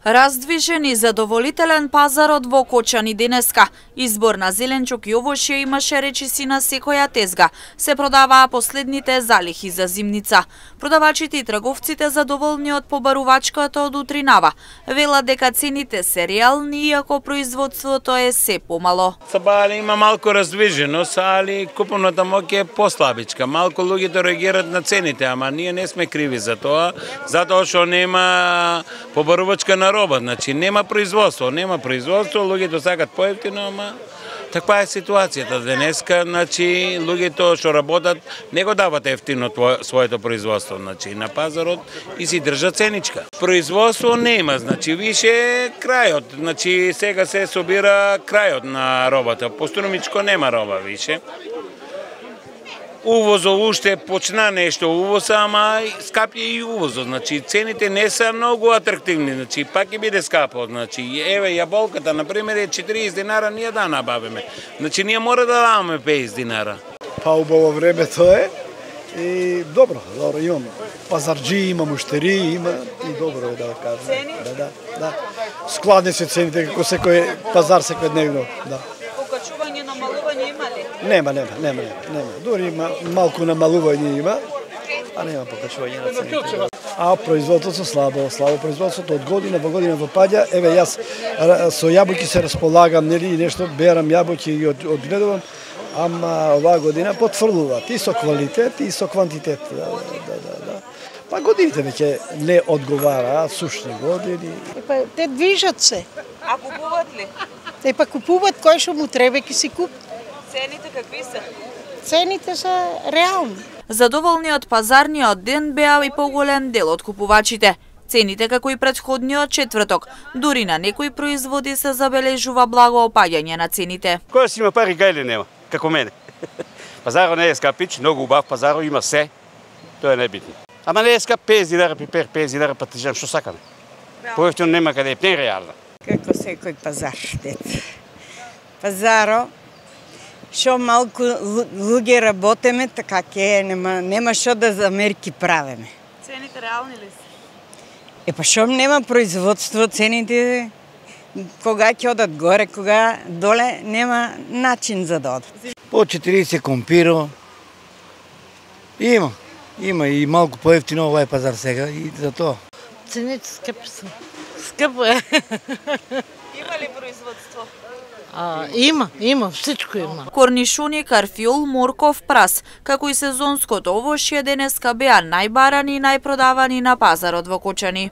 Раздвижен и задоволителен пазарот во Кочани денеска. Избор на зеленчук и овошје имаше речиси на секоја тезга. Се продаваа последните залихи за зимница. Продавачите и трговците задоволни од побарувачката од утринава. Велат дека цените се реални, иако производството е се помало. Сабали има малку раздвиженост, али купувната моќ е послабичка. Малку луѓето реагираат на цените, ама ние не сме криви за тоа, затоа што нема побарувачка на роба, значи нема производство, луѓето сакат поевтино, ама таква е ситуацијата денеска, значи луѓето што работат не го дават ефтино своето производство, значи на пазарот и си држат ценичка. Производство нема, значи више крајот, значи сега се собира крајот на робата, постранумичко нема роба више. Увозот уште почна нешто увоза, ама скапје и увозот, значи цените не се многу атрактивни, значи пак ќе биде скапо, значи еве јаболката на пример е 40 динара, ние да набавиме. Значи ние мора да даваме 50 динара. Па убаво времето е и добро, имам пазарджи, имам уштери, има и добро е да кажам. Цени? Да. Складни се цените како секој пазар секојдневно, да. Покачување, намалување има ли? Нема. Дори има малку намалување има, а нема покачување на цените. А производството слабо производството од година во година вопаѓа. Еве јас со јабуки се располагам, нели, нешто берам јабуки и одгледувам, ама оваа година потврдуваат и со квалитет и со квантитет. Да. Па годините веќе не одговараат, сушни години. Епа те движат се. А купуват ли? Епа купуват кој што му треба ќе си купи. Цените какви се? Цените се реални. Задоволни од пазарниот ден беа и поголем дел од купувачите. Цените како и претходниот четврток, дури на некои производи се забележува благо опаѓање на цените. Кој си има пари, гајле нема, како мене. Пазарот не е скапич, многу убав пазарот, има се, тоа е најбитно. Ама не е скап 50 динара, пипер 50 динара, па тежам што сакаме. Поевтино нема каде, не е реално. Како секој пазар, пазаро, што малку луѓе работеме, така ке нема што да замерки правиме. Цените реални ли се? Епа што нема производство, цените кога ќе одат горе, кога доле, нема начин за да одат. По 40 компиро. Има и малку поевтино овај пазар сега и за тоа. Цените скъпи са. Скъпо е. Има ли производство? Има, всичко има. Корнишони, карфиол, морков, прас, како и сезонското овошје денеска беа најбарани и најпродавани на пазарот во Кочани.